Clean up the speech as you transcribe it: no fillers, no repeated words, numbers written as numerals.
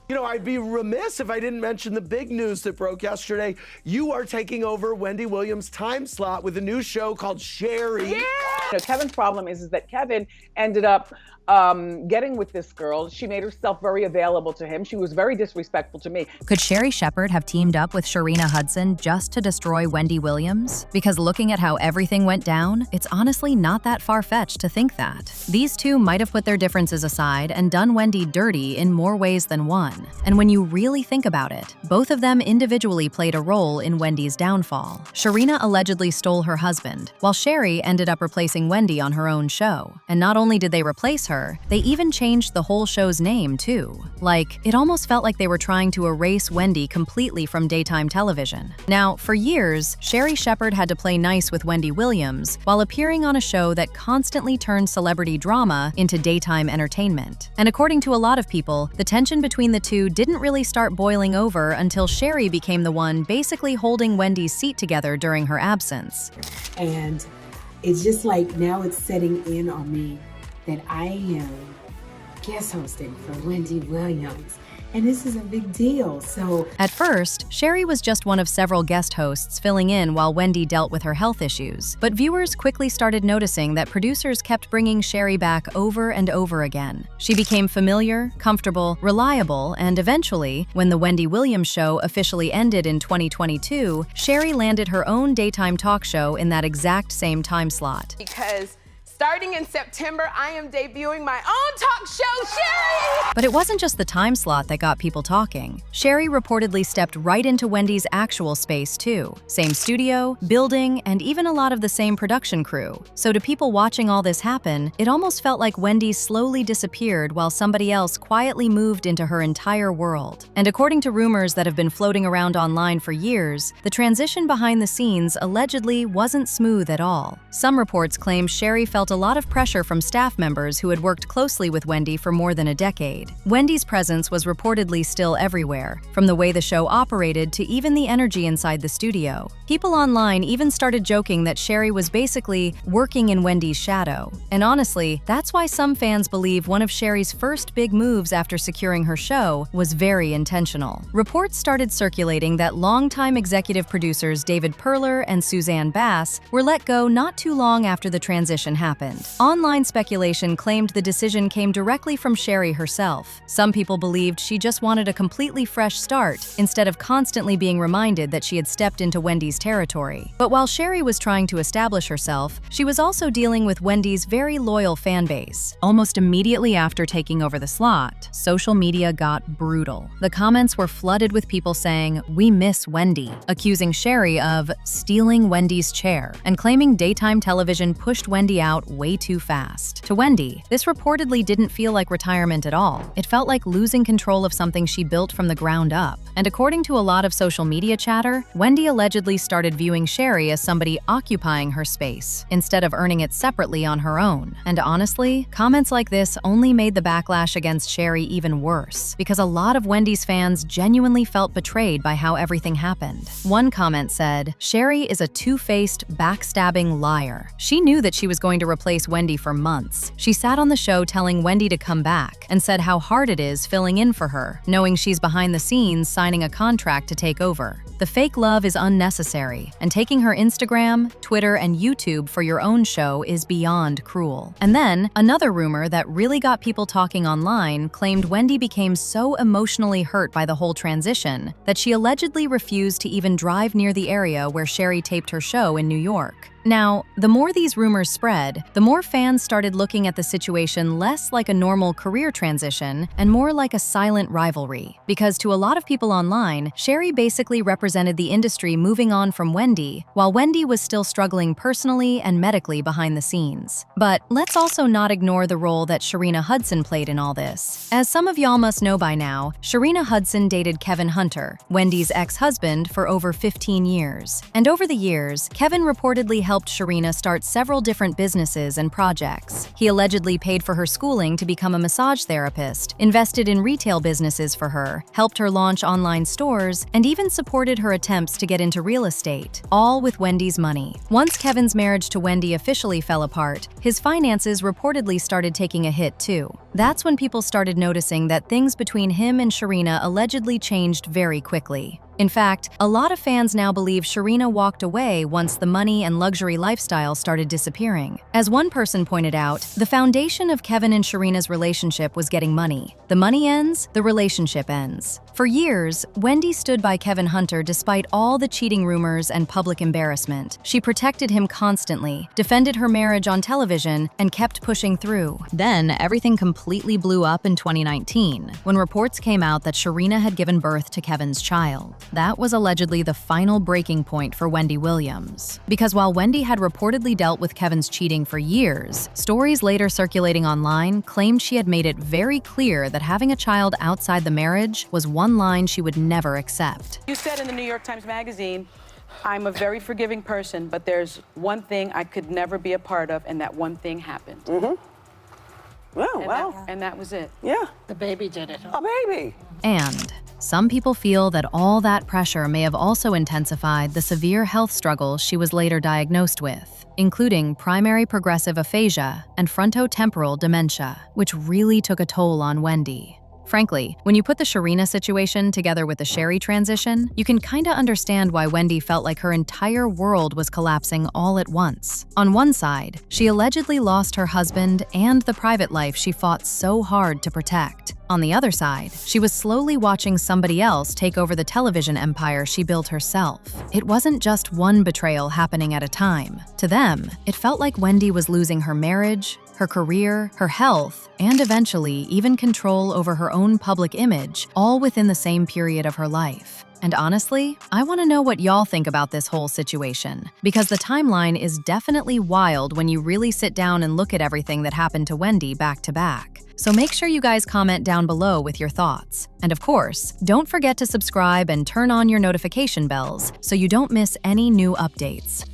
You know, I'd be remiss if I didn't mention the big news that broke yesterday. You are taking over Wendy Williams' time slot with a new show called Sherri. Yeah! You know, Kevin's problem is that Kevin ended up getting with this girl. She made herself very available to him. She was very disrespectful to me. Could Sherri Shepherd have teamed up with Sharina Hudson just to destroy Wendy Williams? Because looking at how everything went down, it's honestly not that far-fetched to think that. These two might have put their differences aside and done Wendy dirty in more ways than one. And when you really think about it, both of them individually played a role in Wendy's downfall. Sharina allegedly stole her husband, while Sherri ended up replacing Wendy on her own show. And not only did they replace her, they even changed the whole show's name, too. Like, it almost felt like they were trying to erase Wendy completely from daytime television. Now, for years, Sherri Shepherd had to play nice with Wendy Williams while appearing on a show that constantly turned celebrity drama into daytime entertainment. And according to a lot of people, the tension between the two didn't really start boiling over until Sherri became the one basically holding Wendy's seat together during her absence. And it's just like now it's setting in on me that I am guest hosting for Wendy Williams. And this is a big deal, so... At first, Sherri was just one of several guest hosts filling in while Wendy dealt with her health issues. But viewers quickly started noticing that producers kept bringing Sherri back over and over again. She became familiar, comfortable, reliable, and eventually, when the Wendy Williams show officially ended in 2022, Sherri landed her own daytime talk show in that exact same time slot. Because starting in September, I am debuting my own talk show, Sherri! But it wasn't just the time slot that got people talking. Sherri reportedly stepped right into Wendy's actual space, too. Same studio, building, and even a lot of the same production crew. So to people watching all this happen, it almost felt like Wendy slowly disappeared while somebody else quietly moved into her entire world. And according to rumors that have been floating around online for years, the transition behind the scenes allegedly wasn't smooth at all. Some reports claim Sherri felt a lot of pressure from staff members who had worked closely with Wendy for more than a decade. Wendy's presence was reportedly still everywhere, from the way the show operated to even the energy inside the studio. People online even started joking that Sherri was basically working in Wendy's shadow. And honestly, that's why some fans believe one of Sherri's first big moves after securing her show was very intentional. Reports started circulating that longtime executive producers David Perler and Suzanne Bass were let go not too long after the transition happened. Online speculation claimed the decision came directly from Sherri herself. Some people believed she just wanted a completely fresh start instead of constantly being reminded that she had stepped into Wendy's territory. But while Sherri was trying to establish herself, she was also dealing with Wendy's very loyal fan base. Almost immediately after taking over the slot, social media got brutal. The comments were flooded with people saying, "We miss Wendy," accusing Sherri of stealing Wendy's chair and claiming daytime television pushed Wendy out way too fast. To Wendy, this reportedly didn't feel like retirement at all. It felt like losing control of something she built from the ground up. And according to a lot of social media chatter, Wendy allegedly started viewing Sherri as somebody occupying her space, instead of earning it separately on her own. And honestly, comments like this only made the backlash against Sherri even worse, because a lot of Wendy's fans genuinely felt betrayed by how everything happened. One comment said, "Sherri is a two-faced, backstabbing liar. She knew that she was going to replace Wendy for months. She sat on the show telling Wendy to come back and said how hard it is filling in for her, knowing she's behind the scenes signing a contract to take over. The fake love is unnecessary, and taking her Instagram, Twitter, and YouTube for your own show is beyond cruel." And then, another rumor that really got people talking online claimed Wendy became so emotionally hurt by the whole transition that she allegedly refused to even drive near the area where Sherri taped her show in New York. Now, the more these rumors spread, the more fans started looking at the situation less like a normal career transition and more like a silent rivalry. Because to a lot of people online, Sherri basically represented the industry moving on from Wendy, while Wendy was still struggling personally and medically behind the scenes. But let's also not ignore the role that Sharina Hudson played in all this. As some of y'all must know by now, Sharina Hudson dated Kevin Hunter, Wendy's ex-husband, for over 15 years. And over the years, Kevin reportedly held helped Sharina start several different businesses and projects. He allegedly paid for her schooling to become a massage therapist, invested in retail businesses for her, helped her launch online stores, and even supported her attempts to get into real estate, all with Wendy's money. Once Kevin's marriage to Wendy officially fell apart, his finances reportedly started taking a hit too. That's when people started noticing that things between him and Sharina allegedly changed very quickly. In fact, a lot of fans now believe Sharina walked away once the money and luxury lifestyle started disappearing. As one person pointed out, the foundation of Kevin and Sharina's relationship was getting money. The money ends, the relationship ends. For years, Wendy stood by Kevin Hunter despite all the cheating rumors and public embarrassment. She protected him constantly, defended her marriage on television, and kept pushing through. Then, everything completely blew up in 2019, when reports came out that Sharina had given birth to Kevin's child. That was allegedly the final breaking point for Wendy Williams. Because while Wendy had reportedly dealt with Kevin's cheating for years, stories later circulating online claimed she had made it very clear that having a child outside the marriage was one line she would never accept. You said in the New York Times Magazine, I'm a very forgiving person, but there's one thing I could never be a part of, and that one thing happened. Oh, wow. And that was it. Yeah. The baby did it. A baby. And some people feel that all that pressure may have also intensified the severe health struggles she was later diagnosed with, including primary progressive aphasia and frontotemporal dementia, which really took a toll on Wendy. Frankly, when you put the Sharina situation together with the Sherri transition, you can kinda understand why Wendy felt like her entire world was collapsing all at once. On one side, she allegedly lost her husband and the private life she fought so hard to protect. On the other side, she was slowly watching somebody else take over the television empire she built herself. It wasn't just one betrayal happening at a time. To them, it felt like Wendy was losing her marriage, her career, her health, and eventually even control over her own public image, all within the same period of her life. And honestly, I want to know what y'all think about this whole situation, because the timeline is definitely wild when you really sit down and look at everything that happened to Wendy back to back. So make sure you guys comment down below with your thoughts. And of course, don't forget to subscribe and turn on your notification bells so you don't miss any new updates.